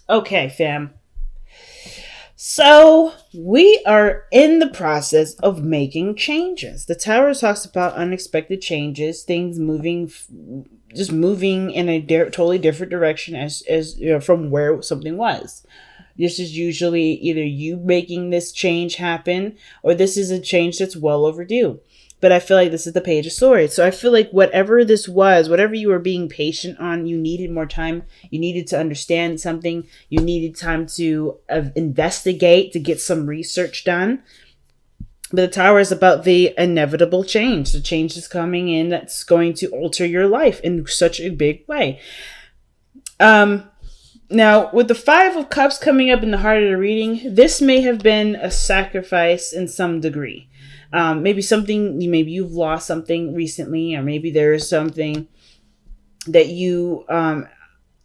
Okay, fam. So we are in the process of making changes. The tower talks about unexpected changes, things moving, just moving in a totally different direction as you know, from where something was. This is usually either you making this change happen or this is a change that's well overdue. But I feel like this is the Page of Swords. So I feel like whatever this was, whatever you were being patient on, you needed more time. You needed to understand something. You needed time to investigate, to get some research done. But the Tower is about the inevitable change. The change is coming in that's going to alter your life in such a big way. Now, with the Five of Cups coming up in the heart of the reading, this may have been a sacrifice in some degree. Maybe you've lost something recently, or maybe there is something that you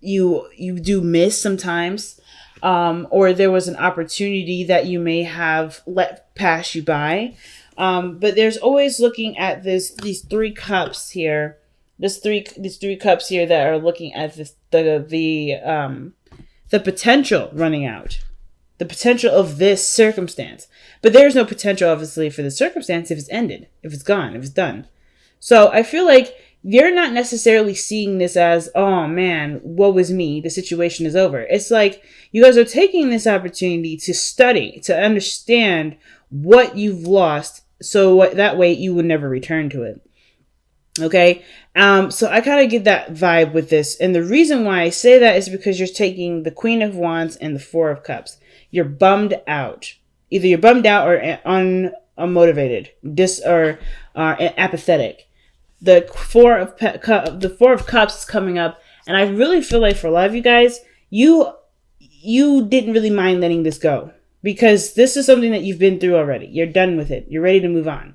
do miss sometimes, or there was an opportunity that you may have let pass you by. But there's always looking at these three cups here. These three cups here that are looking at the potential running out, the potential of this circumstance. But there's no potential, obviously, for the circumstance if it's ended, if it's gone, if it's done. So I feel like you're not necessarily seeing this as, oh man, woe is me, the situation is over. It's like you guys are taking this opportunity to study, to understand what you've lost, so that way you will never return to it. Okay. So I kind of get that vibe with this. And the reason why I say that is because you're taking the Queen of Wands and the Four of Cups. You're bummed out. Either you're bummed out or unmotivated, or apathetic. The Four of Cups is coming up, and I really feel like for a lot of you guys, you didn't really mind letting this go, because this is something that you've been through already. You're done with it. You're ready to move on.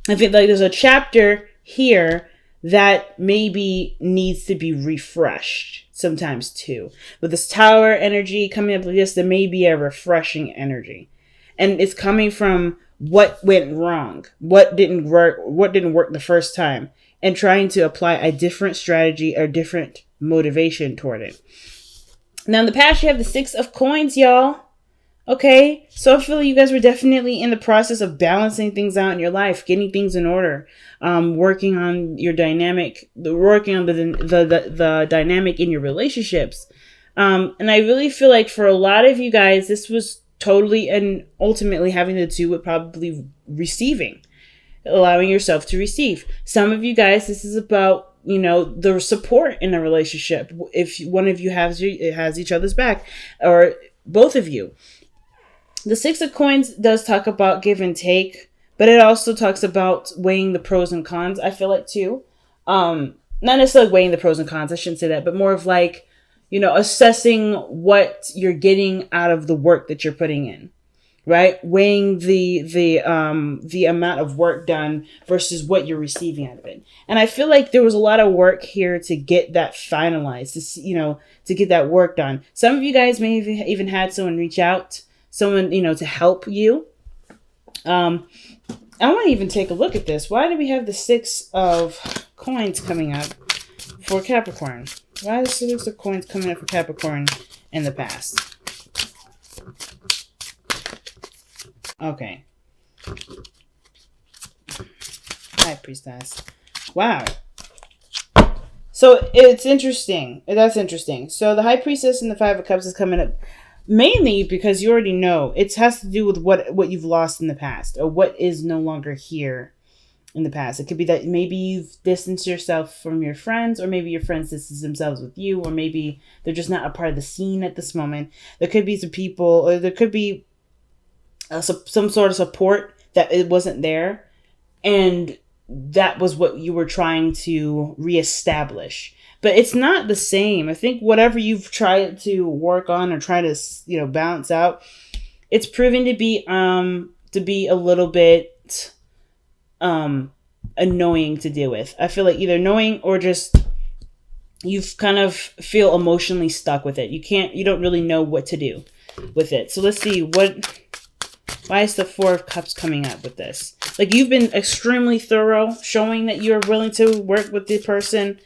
I feel like there's a chapter here that maybe needs to be refreshed sometimes too. With this Tower energy coming up like this, there may be a refreshing energy. And it's coming from what went wrong, what didn't work the first time, and trying to apply a different strategy or different motivation toward it. Now in the past, you have the Six of Coins, y'all. Okay, so I feel like you guys were definitely in the process of balancing things out in your life, getting things in order, working on your dynamic, working on the dynamic in your relationships. And I really feel like for a lot of you guys, this was totally and ultimately having to do with probably receiving, allowing yourself to receive. Some of you guys, this is about, the support in a relationship. If one of you has each other's back, or both of you. The Six of Coins does talk about give and take, but it also talks about weighing the pros and cons, I feel like, too. Not necessarily weighing the pros and cons, I shouldn't say that, but more of like, assessing what you're getting out of the work that you're putting in, right? Weighing the amount of work done versus what you're receiving out of it. And I feel like there was a lot of work here to get that finalized, to get that work done. Some of you guys may have even had someone reach out, someone, to help you. I want to even take a look at this. Why do we have the Six of Coins coming up for Capricorn? Why is the Six of Coins coming up for Capricorn in the past? Okay. High Priestess. Wow. So it's interesting. That's interesting. So the High Priestess and the Five of Cups is coming up. Mainly because you already know it has to do with what you've lost in the past, or what is no longer here in the past. It could be that maybe you've distanced yourself from your friends, or maybe your friends distance themselves with you, or maybe they're just not a part of the scene at this moment. There could be some people, or there could be some sort of support that it wasn't there, and that was what you were trying to reestablish. But it's not the same. I think whatever you've tried to work on or try to, balance out, it's proving to be a little bit annoying to deal with. I feel like either annoying or just you've kind of feel emotionally stuck with it. You don't really know what to do with it. So let's see why is the Four of Cups coming up with this? Like, you've been extremely thorough, showing that you're willing to work with the person.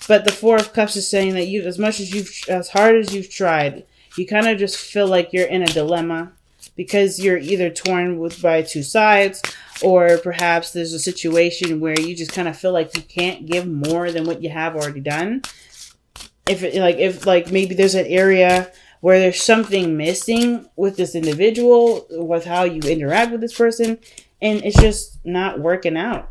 But the Four of Cups is saying that you, as hard as you've tried, you kind of just feel like you're in a dilemma because you're either torn by two sides, or perhaps there's a situation where you just kind of feel like you can't give more than what you have already done. If maybe there's an area where there's something missing with this individual, with how you interact with this person, and it's just not working out.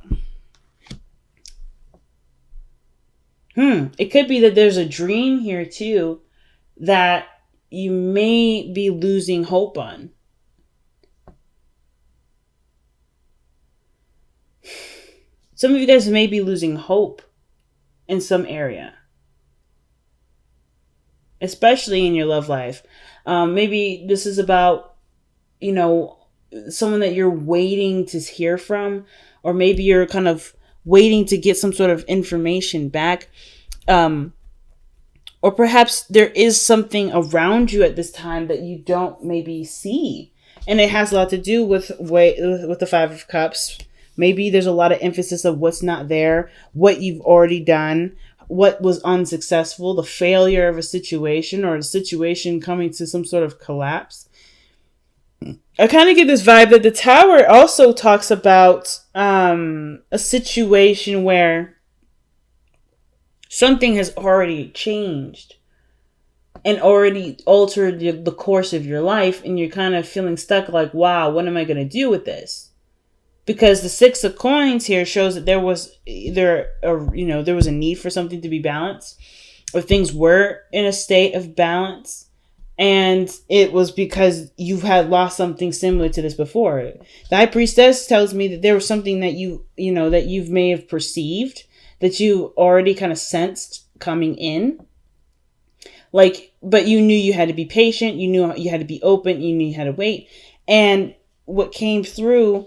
It could be that there's a dream here too that you may be losing hope on. Some of you guys may be losing hope in some area, especially in your love life. Maybe this is about, someone that you're waiting to hear from, or maybe you're kind of waiting to get some sort of information back. Or perhaps there is something around you at this time that you don't maybe see. And it has a lot to do with the Five of Cups. Maybe there's a lot of emphasis of what's not there, what you've already done, what was unsuccessful, the failure of a situation, or a situation coming to some sort of collapse. I kind of get this vibe that the Tower also talks about a situation where something has already changed and already altered the course of your life, and you're kind of feeling stuck like, wow, what am I going to do with this? Because the Six of Coins here shows that there was there was a need for something to be balanced, or things were in a state of balance. And it was because you had lost something similar to this before. The High Priestess tells me that there was something that that you may have perceived, that you already kind of sensed coming in. But you knew you had to be patient. You knew you had to be open. You knew you had to wait. And what came through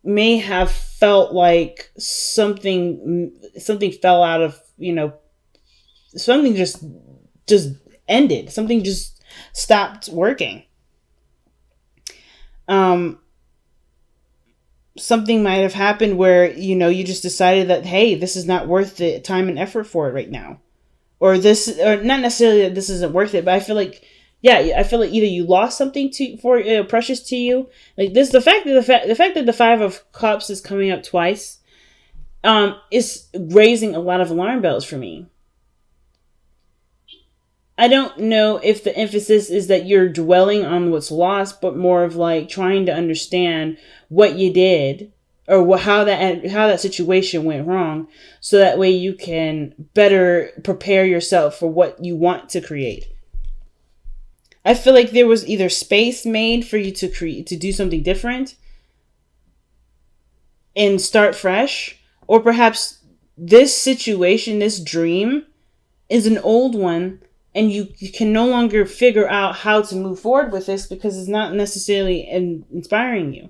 may have felt like something fell out of, something just ended. Something just stopped working. Something might have happened where, you just decided that, hey, this is not worth the time and effort for it right now. Or not necessarily that this isn't worth it, but I feel like either you lost something precious to you. Like this, the fact that the Five of Cups is coming up twice, is raising a lot of alarm bells for me. I don't know if the emphasis is that you're dwelling on what's lost, but more of like trying to understand what you did, or how that situation went wrong, so that way you can better prepare yourself for what you want to create. I feel like there was either space made for you to do something different and start fresh, or perhaps this situation, this dream, is an old one, and you can no longer figure out how to move forward with this because it's not necessarily inspiring you.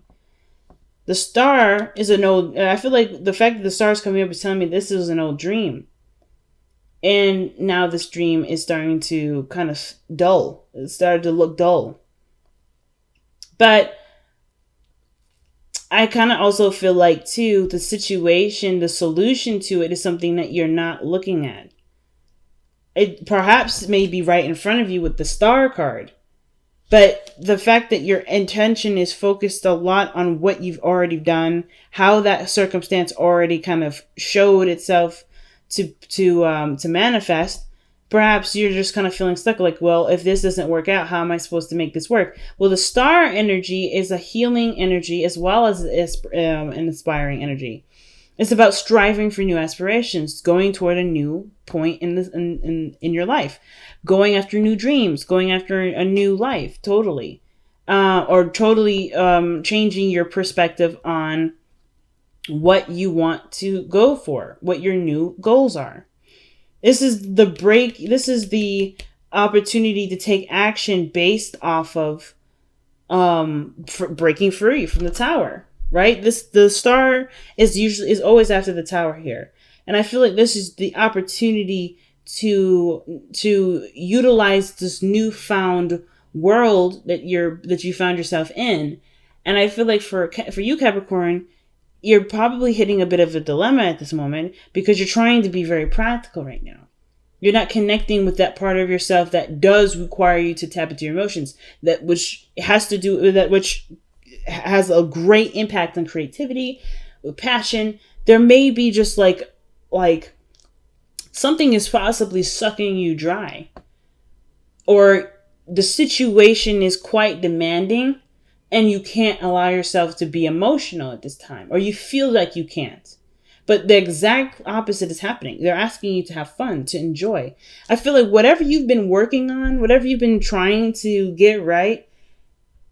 The Star is an old... I feel like the fact that the Star is coming up is telling me this is an old dream. And now this dream is starting to kind of dull. It started to look dull. But I kind of also feel like, too, the situation, the solution to it is something that you're not looking at. It perhaps may be right in front of you with the Star card. But the fact that your intention is focused a lot on what you've already done, how that circumstance already kind of showed itself to manifest, perhaps you're just kind of feeling stuck. Like, well, if this doesn't work out, how am I supposed to make this work? Well, the Star energy is a healing energy as well as an inspiring energy. It's about striving for new aspirations, going toward a new point in your life, going after new dreams, going after a new life, totally, or totally changing your perspective on what you want to go for, what your new goals are. This is the break. This is the opportunity to take action based off of breaking free from the Tower. Right? The Star is always after the Tower here. And I feel like this is the opportunity to utilize this newfound world that you found yourself in. And I feel like for you, Capricorn, you're probably hitting a bit of a dilemma at this moment because you're trying to be very practical right now. You're not connecting with that part of yourself that does require you to tap into your emotions, that which has to do with that, which has a great impact on creativity, with passion. There may be just like something is possibly sucking you dry, or the situation is quite demanding and you can't allow yourself to be emotional at this time, or you feel like you can't. But the exact opposite is happening. They're asking you to have fun, to enjoy. I feel like whatever you've been working on, whatever you've been trying to get right,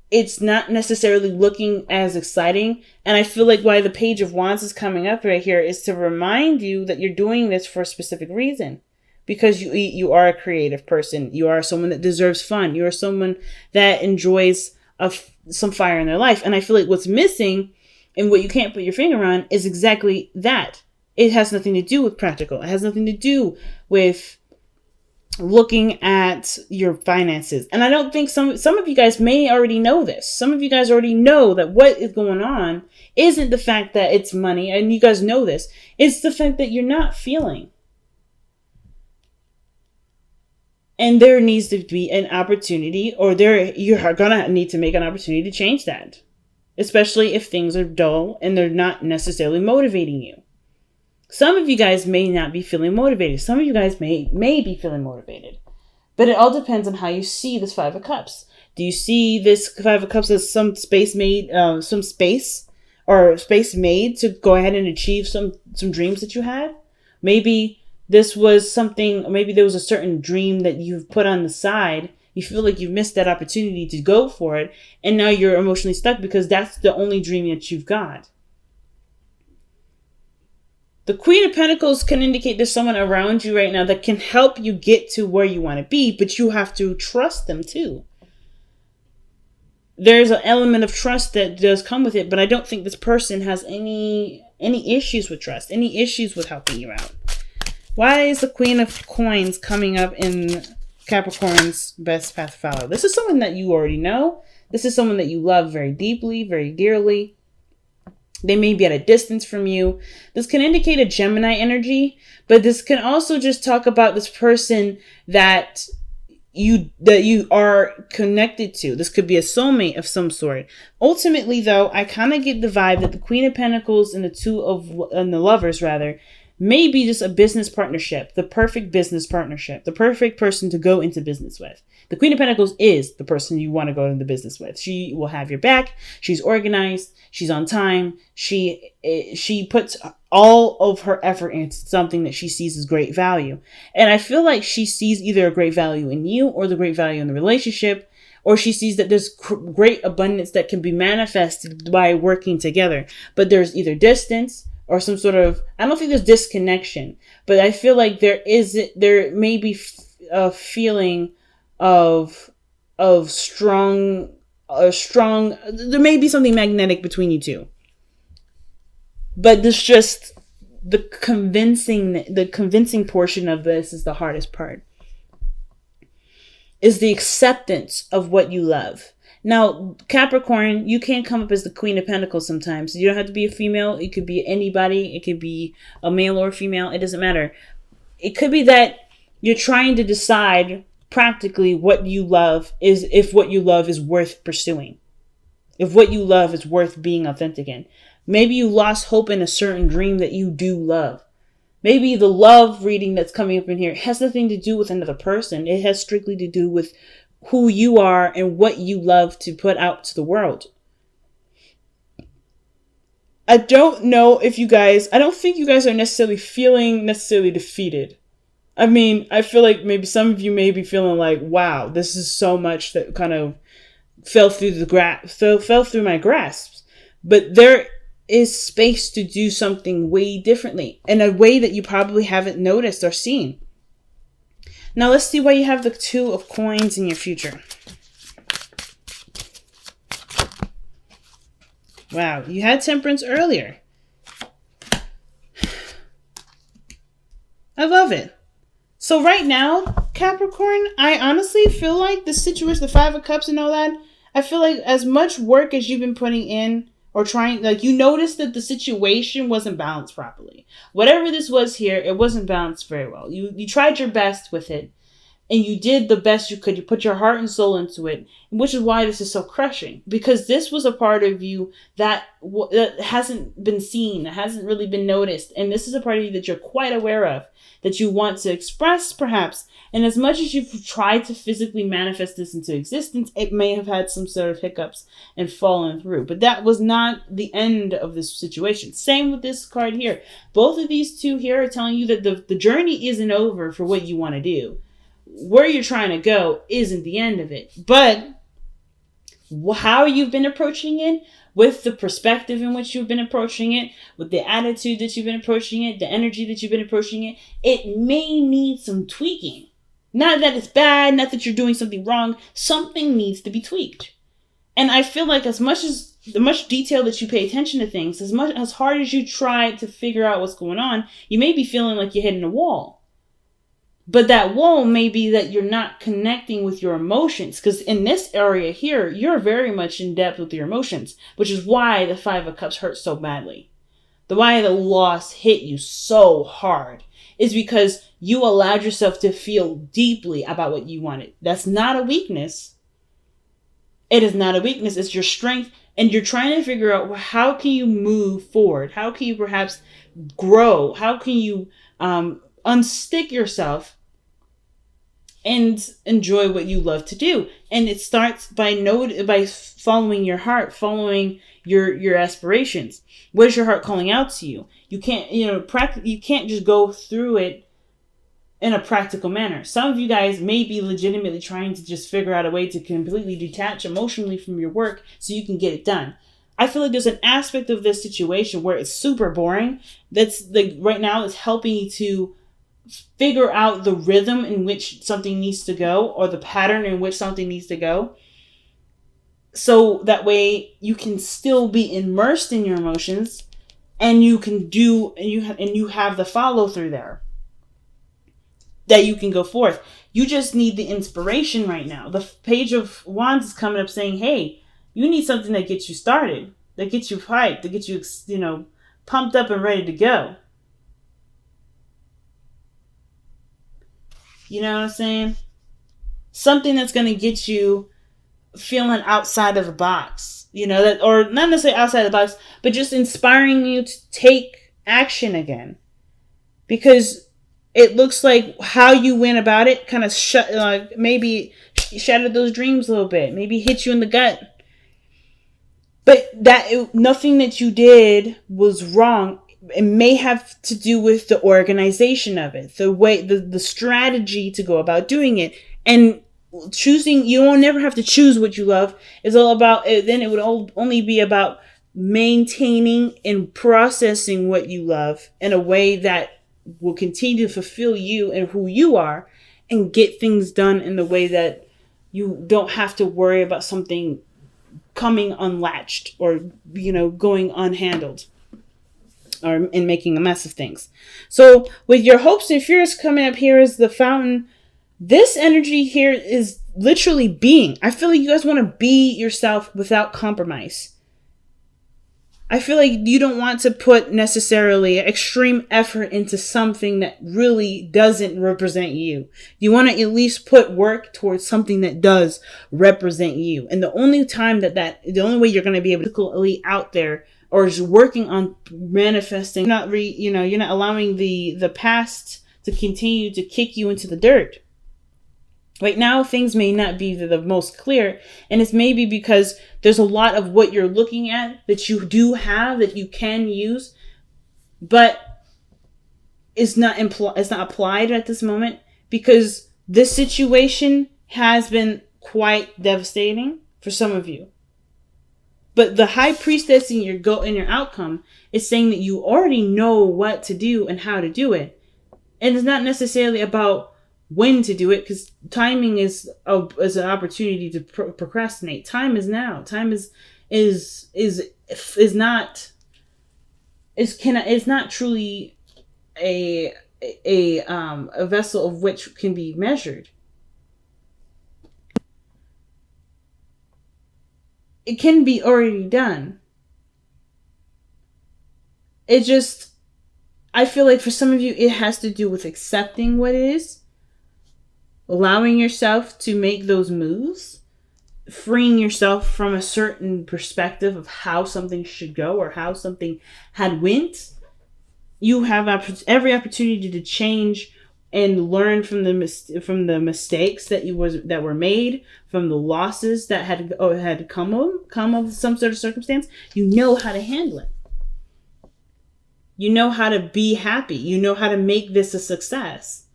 it's not necessarily looking as exciting. And I feel like why the Page of Wands is coming up right here is to remind you that you're doing this for a specific reason. Because you are a creative person. You are someone that deserves fun. You are someone that enjoys some fire in their life. And I feel like what's missing and what you can't put your finger on is exactly that. It has nothing to do with practical. It has nothing to do with looking at your finances. And I don't think some of you guys may already know this. Some of you guys already know that what is going on isn't the fact that it's money, and you guys know this. It's the fact that you're not feeling. And there needs to be an opportunity, or you're gonna need to make an opportunity to change that. Especially if things are dull and they're not necessarily motivating you. Some of you guys may not be feeling motivated. Some of you guys may be feeling motivated. But it all depends on how you see this Five of Cups. Do you see this Five of Cups as some space made to go ahead and achieve some dreams that you had? Maybe this was something, maybe there was a certain dream that you've put on the side. You feel like you've missed that opportunity to go for it. And now you're emotionally stuck because that's the only dream that you've got. The Queen of Pentacles can indicate there's someone around you right now that can help you get to where you want to be, but you have to trust them too. There's an element of trust that does come with it, but I don't think this person has any issues with trust, any issues with helping you out. Why is the Queen of Coins coming up in Capricorn's best path to follow? This is someone that you already know. This is someone that you love very deeply, very dearly. They may be at a distance from you. This can indicate a Gemini energy, but this can also just talk about this person that you are connected to. This could be a soulmate of some sort. Ultimately, though, I kind of get the vibe that the Queen of Pentacles and the Lovers rather may be just a business partnership, the perfect business partnership, the perfect person to go into business with. The Queen of Pentacles is the person you want to go into business with. She will have your back. She's organized. She's on time. She puts all of her effort into something that she sees as great value. And I feel like she sees either a great value in you or the great value in the relationship, or she sees that there's great abundance that can be manifested by working together. But there's either distance or some sort of, I don't think there's disconnection, but I feel like there may be a feeling of strong, there may be something magnetic between you two. But there's just the convincing portion of this is the hardest part. Is the acceptance of what you love. Now, Capricorn, you can't come up as the Queen of Pentacles sometimes. You don't have to be a female. It could be anybody. It could be a male or a female. It doesn't matter. It could be that you're trying to decide practically what you love is, if what you love is worth pursuing. If what you love is worth being authentic in. Maybe you lost hope in a certain dream that you do love. Maybe the love reading that's coming up in here has nothing to do with another person. It has strictly to do with who you are and what you love to put out to the world. I don't know if you guys, I don't think you guys are necessarily feeling defeated. I mean, I feel like maybe some of you may be feeling like, wow, this is so much that kind of fell through my grasp. But there is space to do something way differently in a way that you probably haven't noticed or seen. Now let's see why you have the Two of Coins in your future. Wow, you had Temperance earlier. I love it. So right now, Capricorn, I honestly feel like the situation, the Five of Cups and all that, I feel like as much work as you've been putting in or trying, like, you noticed that the situation wasn't balanced properly. Whatever this was here, it wasn't balanced very well. You tried your best with it, and you did the best you could. You put your heart and soul into it, which is why this is so crushing, because this was a part of you that hasn't been seen, that hasn't really been noticed, and this is a part of you that you're quite aware of, that you want to express, perhaps. And as much as you've tried to physically manifest this into existence, it may have had some sort of hiccups and fallen through. But that was not the end of this situation. Same with this card here. Both of these two here are telling you that the journey isn't over for what you want to do. Where you're trying to go isn't the end of it. But how you've been approaching it, with the perspective in which you've been approaching it, with the attitude that you've been approaching it, the energy that you've been approaching it, it may need some tweaking. Not that it's bad, not that you're doing something wrong. Something needs to be tweaked. And I feel like as much detail that you pay attention to things, as hard as you try to figure out what's going on, you may be feeling like you're hitting a wall. But that wall may be that you're not connecting with your emotions. Because in this area here, you're very much in depth with your emotions, which is why the Five of Cups hurt so badly. Why the loss hit you so hard is because you allowed yourself to feel deeply about what you wanted. That's not a weakness. It is not a weakness. It's your strength. And you're trying to figure out, well, how can you move forward? How can you perhaps grow? How can you unstick yourself and enjoy what you love to do? And it starts by following your heart, following your aspirations. What is your heart calling out to you? You can't, you can't just go through it in a practical manner. Some of you guys may be legitimately trying to just figure out a way to completely detach emotionally from your work so you can get it done. I feel like there's an aspect of this situation where it's super boring. That's like right now it's helping you to figure out the rhythm in which something needs to go, or the pattern in which something needs to go. So that way you can still be immersed in your emotions, and you can do, and you have the follow through there that you can go forth. You just need the inspiration right now. The Page of Wands is coming up saying, hey, you need something that gets you started, that gets you hyped, that gets you, pumped up and ready to go. You know what I'm saying? Something that's going to get you feeling outside of the box, or not necessarily outside the box, but just inspiring you to take action again. Because it looks like how you went about it kind of maybe shattered those dreams a little bit, maybe hit you in the gut. But nothing that you did was wrong. It may have to do with the organization of it, the way, the strategy to go about doing it, and choosing. You won't never have to choose what you love. It's all about. Then it would only be about maintaining and processing what you love in a way that will continue to fulfill you and who you are, and get things done in the way that you don't have to worry about something coming unlatched or going unhandled, and making a mess of things. So with your hopes and fears coming up here is the Fountain. This energy here is literally being. I feel like you guys want to be yourself without compromise. I feel like you don't want to put necessarily extreme effort into something that really doesn't represent you. You want to at least put work towards something that does represent you. And the only way you're going to be able to physically out there, or is working on manifesting, you're not allowing the past to continue to kick you into the dirt. Right now, things may not be the most clear, and it's maybe because there's a lot of what you're looking at that you do have that you can use, but it's not applied at this moment, because this situation has been quite devastating for some of you. But the High Priestess in your outcome is saying that you already know what to do and how to do it. And it's not necessarily about when to do it, because timing is an opportunity to procrastinate. Time is now. Time is not truly a vessel of which can be measured. It can be already done. it just, I feel like for some of you, it has to do with accepting what is, allowing yourself to make those moves, freeing yourself from a certain perspective of how something should go or how something had went. You have every opportunity to change and learn from the mistakes that were made, from the losses that had come of some sort of circumstance. You know how to handle it. You know how to be happy. You know how to make this a success.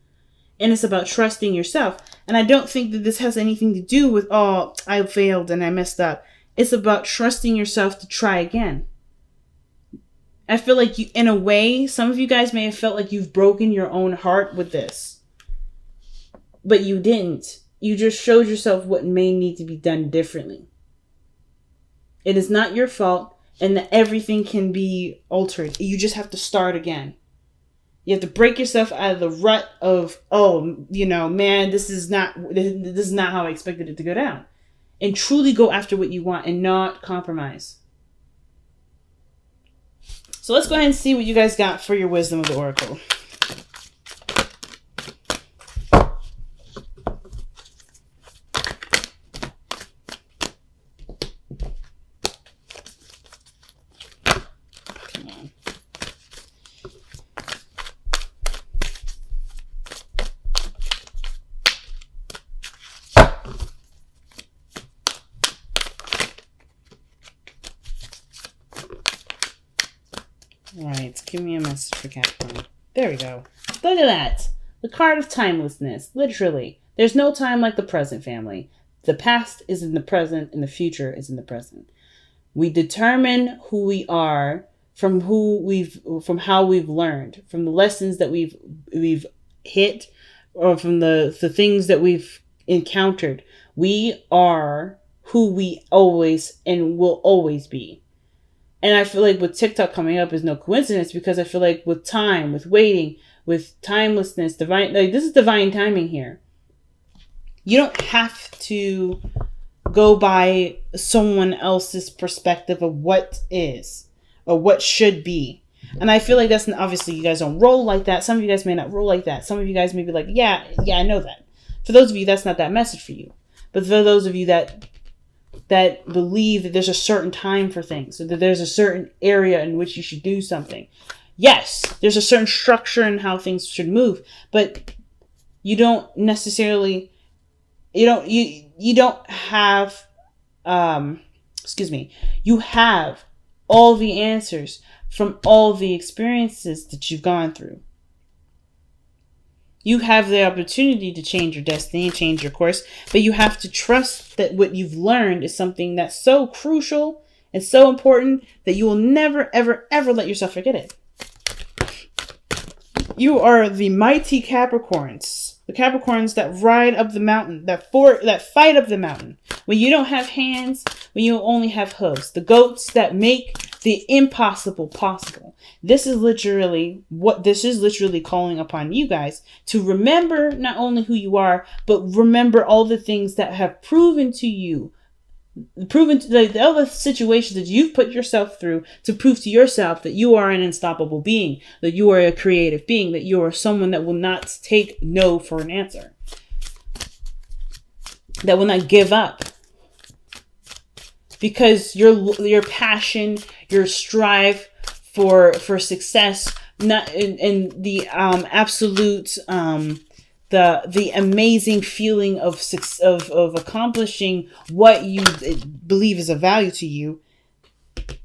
And it's about trusting yourself. And I don't think that this has anything to do with, oh, I failed and I messed up. It's about trusting yourself to try again. I feel like you, in a way, some of you guys may have felt like you've broken your own heart with this. But you didn't. You just showed yourself what may need to be done differently. It is not your fault, and that everything can be altered. You just have to start again. You have to break yourself out of the rut of, oh, man, this is not how I expected it to go down. And truly go after what you want and not compromise. So let's go ahead and see what you guys got for your wisdom of the oracle. Come on. Alright, give me a message for Capricorn. There we go. Look at that. The card of timelessness. Literally. There's no time like the present, family. The past is in the present and the future is in the present. We determine who we are from how we've learned, from the lessons that we've hit, or from the things that we've encountered. We are who we always and will always be. And I feel like with TikTok coming up is no coincidence, because I feel like with time, with waiting, with timelessness, this is divine timing here. You don't have to go by someone else's perspective of what is or what should be. And I feel like that's, obviously you guys don't roll like that. Some of you guys may not roll like that. Some of you guys may be like, yeah, I know that. For those of you, that's not that message for you. But for those of you that believe that there's a certain time for things, or that there's a certain area in which you should do something. Yes, there's a certain structure in how things should move, but you don't necessarily, you don't have, you have all the answers from all the experiences that you've gone through. You have the opportunity to change your destiny, change your course, but you have to trust that what you've learned is something that's so crucial and so important that you will never, ever, ever let yourself forget it. You are the mighty Capricorns. The Capricorns that ride up the mountain, that fight up the mountain. When you don't have hands, when you only have hooves. The goats that make the impossible possible. This is literally calling upon you guys to remember not only who you are, but remember all the things that have proven to the other situations that you've put yourself through to prove to yourself that you are an unstoppable being, that you are a creative being, that you are someone that will not take no for an answer, that will not give up. Because your passion, your strive for success, not in the absolute the amazing feeling of accomplishing what you believe is of value to you,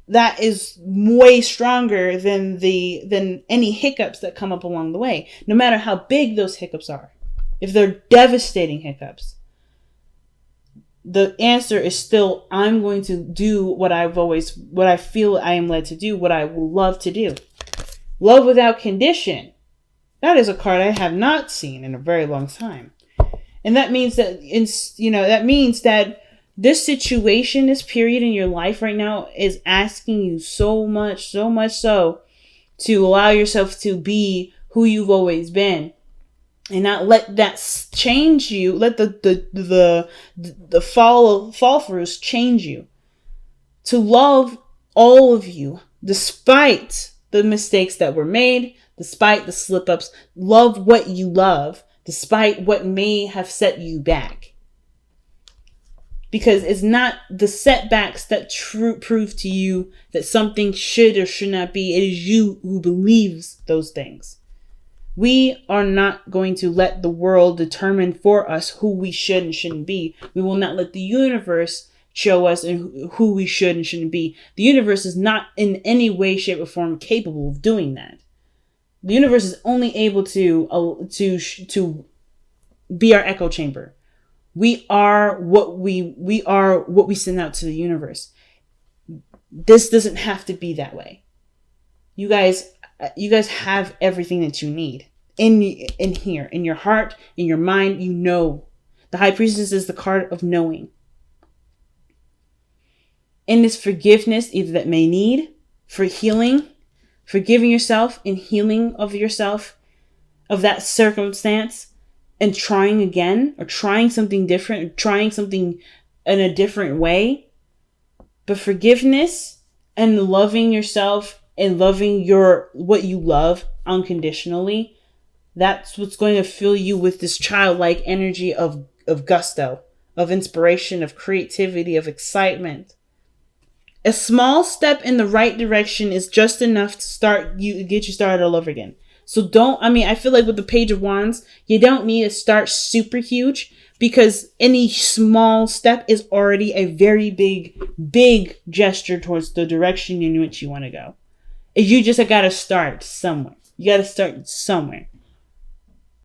that is way stronger than any hiccups that come up along the way, no matter how big those hiccups are. If they're devastating hiccups, the answer is still, I'm going to do what I feel I am led to do, what I will love to do. Love without condition. That is a card I have not seen in a very long time. And that means that, this situation, this period in your life right now is asking you so much so to allow yourself to be who you've always been. And not let that change you. Let the fall throughs change you. To love all of you, despite the mistakes that were made, despite the slip ups. Love what you love, despite what may have set you back. Because it's not the setbacks that prove to you that something should or should not be. It is you who believes those things. We are not going to let the world determine for us who we should and shouldn't be. We will not let the universe show us who we should and shouldn't be. The universe is not in any way, shape, or form capable of doing that. The universe is only able to be our echo chamber. We are what we send out to the universe. This doesn't have to be that way. You guys have everything that you need in here, in your heart, in your mind. You know, the High Priestess is the card of knowing. In this forgiveness, either that may need for healing, forgiving yourself and healing of yourself, of that circumstance, and trying again, or trying something different, or trying something in a different way. But forgiveness and loving yourself and loving what you love unconditionally, that's what's going to fill you with this childlike energy of gusto, of inspiration, of creativity, of excitement. A small step in the right direction is just enough to get you started all over again. So I feel like with the Page of Wands, you don't need to start super huge, because any small step is already a very big gesture towards the direction in which you want to go. You just got to start somewhere. You got to start somewhere.